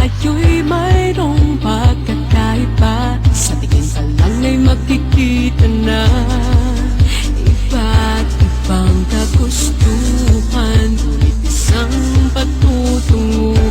tayo'y mayroong pagkakaiba. Sa tingin pa lang ay makikita na iba't ibang kagustuhan, ngunit isang patutunguhan.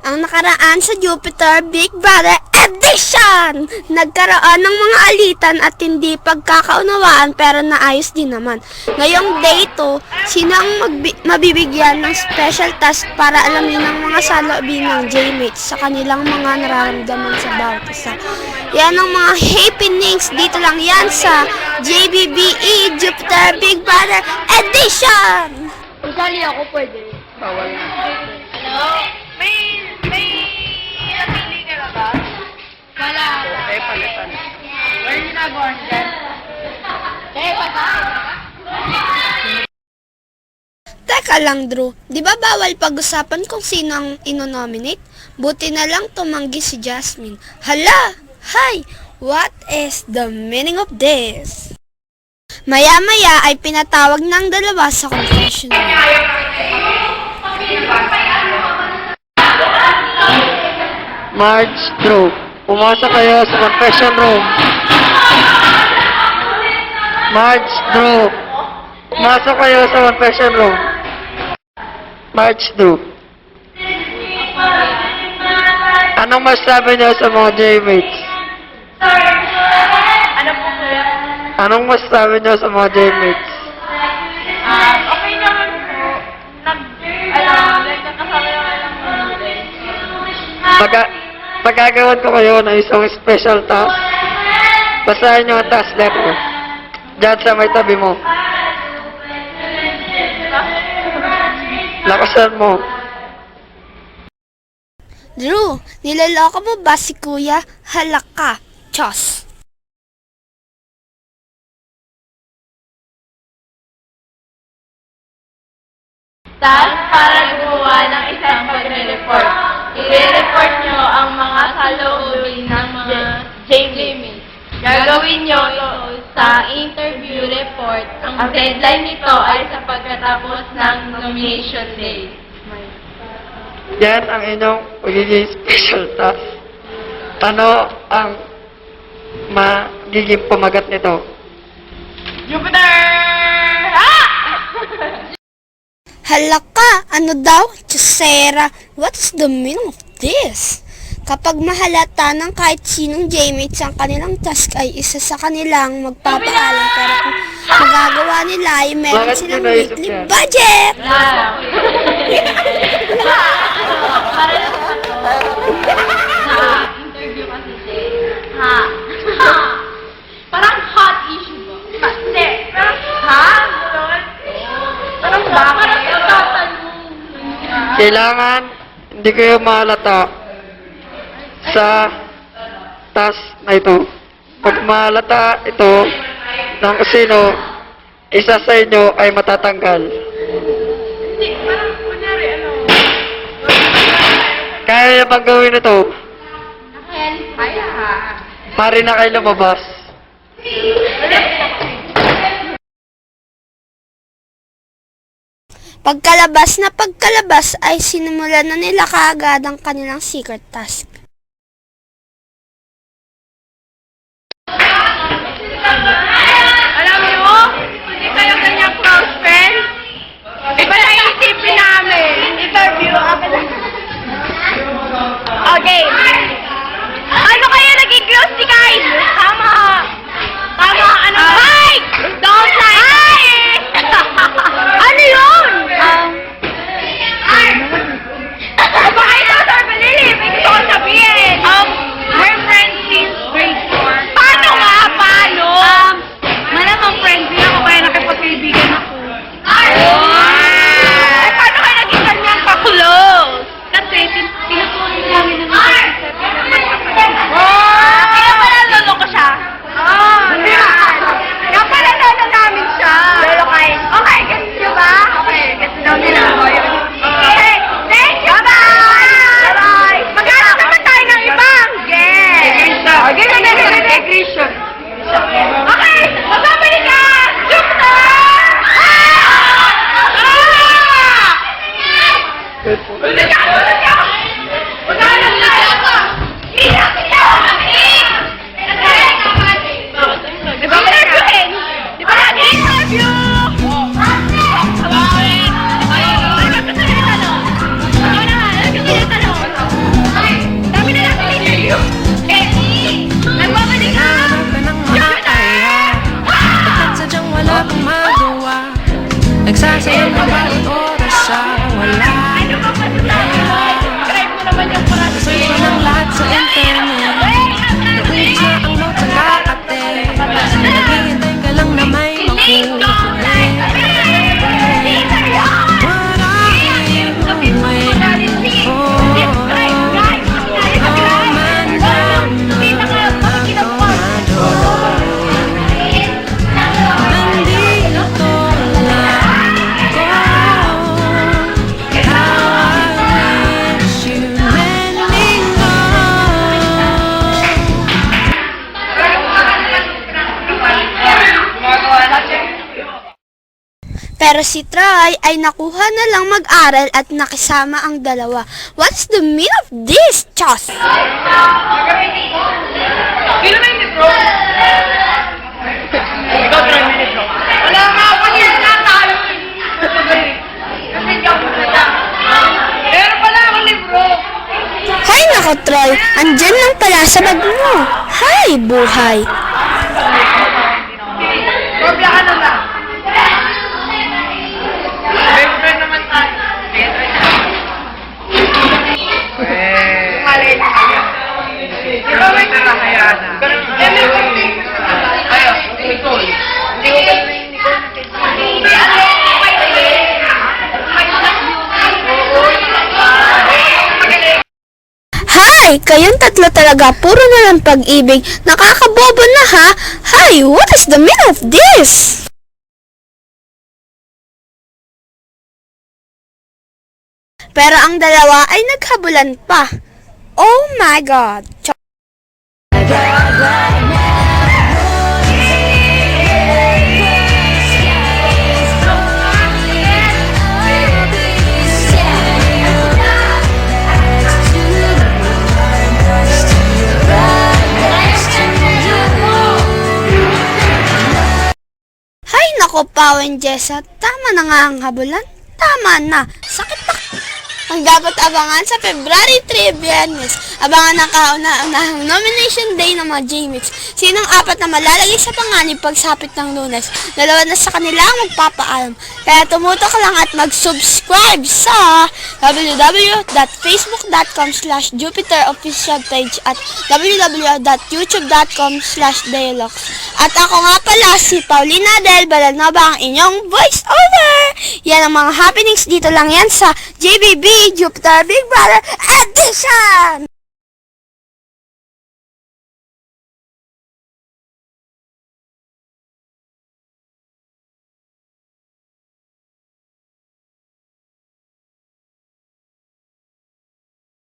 Nakaraan sa Jupiter Big Brother Edition! Nagkaroon ng mga alitan at hindi pagkakaunawaan pero naayos din naman. Ngayong day 2, sino ang mabibigyan ng special task para alamin ang mga saloobin ng J-mates sa kanilang mga nararamdaman sa bawat isa. Yan ang mga happenings dito lang yan sa JBBE Jupiter Big Brother Edition! Usali ako pwede. Bawal na. Hello? May napili ka na ba? Wala. Okay, palitan. Where ginagawa niya dyan? Patay. Teka lang, Drew. Di ba bawal pag-usapan kung sino ang inonominate? Buti na lang tumanggi si Jasmine. Hala! Hi! What is the meaning of this? Maya-maya ay pinatawag ng dalawa sa confession room. Marge, Drew, pumasok kayo sa confession room. Marge, Drew, pumasok kayo sa confession room. Marge, Drew. Anong masasabi niyo sa mga J-mates? Ano po kuya? Anong masasabi niyo sa mga J-mates? Okay naman po. Nagkakasama naman lang po natin. Magagawan ko kayo ng isang special task. Basahin niyo ang task letter. Diyan sa may tabi mo. Lakasan mo. Drew, niloloko mo ba si Kuya? Halaka, Chos. Task para gumawa ng isang pagre-report. I-report nyo ang mga saloobin ng mga J-mates. Gagawin nyo ito sa interview report. Ang deadline nito ay sa pagkatapos ng nomination day. Yan ang inyong magiging special task. Ano ang magiging pamagat nito? Jupiter! Ha! Halaka, ano daw? Chusera, what is the meaning of this? Kapag mahalata ng kahit sinong J-mates ang kanilang task ay isa sa kanilang magpapaalam pero kung magagawa nila ay meron Bakit silang mo naisip weekly yan? budget! Para lang sa interview kasi ha. Parang hot issue ba? Hindi. Parang ganon. Parang itatanong. Kailangan hindi kayo mahalata sa task na ito. Pag mahalata ito ng kasino, isa sa inyo ay matatanggal. Hindi, parang kunyari Kaya niya bang gawin ito? Kaya ha. Mari na kayo lumabas. Pagkalabas ay sinimulan na nila kaagad ang kanilang secret task. Alam niyo, hindi kayo ganyang close friends. Iba na iisipin namin. Interview. Okay. Ano kayo naging close ni guys? Tama. Ano? Hi! Don't like it! Ano yun? Baka ito, Sir Balili. May gusto ko sabihin. We're friends since grade 4. Paano nga? Paano? Malamang friends din ako kaya nakipagkaibigan ako. Paano kayo naging kanyang ka-close? Kasi tinutuloy namin ng mga kaya pala lolo ko siya. Kaya pala lolo namin siya. Lolo kayo. Okay, gets nyo ba? Okay, gets nyo nila ko yun. Okay, thank you. Bye-bye. Bye-bye. Maghanap naman tayo ng ibang guest. Egression. Okay, magbabalik ka! Jupiter! Sadyang wala kang magawa, nagsasayang ng bawat oras sa wala. Search ka ng lahat sa internet, naulit na ang notes sa kakate, naghihintay ka lang na may makukulit. Pero si Troy ay nakuha na lang mag-aral at nakisama ang dalawa. What's the meaning of this, Chos? Sino ba yung libro? Ikaw, Troy, may libro. Wala nga ako niya na tayo. Kasi hindi ako na. Meron pala akong libro. Hay nako, Troy. Andyan lang pala sa bag mo. Hay, buhay. Probla ka na lang. Best naman tayo. Malay na kaya. Ikaw may tara kaya na. Ayaw, Nicole. Hindi ko gano'n yung Nicole Hay, kayong tatlo talaga. Puro na lang pag-ibig. Nakakabobo na ha. Hay, what is the meaning of this? Pero ang dalawa ay naghabulan pa. Oh my God! Hay nako, Pao and Jessa. Tama na nga ang habulan. Tama na. Sakit na. Ang dapat abangan sa February 3, Biyernes. Abangan ang kauna-unahang nomination day ng mga J-Mix. Sinong apat na malalagay sa panganib pagsapit ng Lunes? Dalawa na sa kanila ang magpapaalam. Kaya tumutok ka lang at mag-subscribe sa www.facebook.com/jupiterofficialpage at www.youtube.com/dialogs. At ako nga pala si Paulina Del Balanova, ang inyong voice over. Yan ang mga happenings dito lang yan sa JBB Jupiter Big Brother Edition!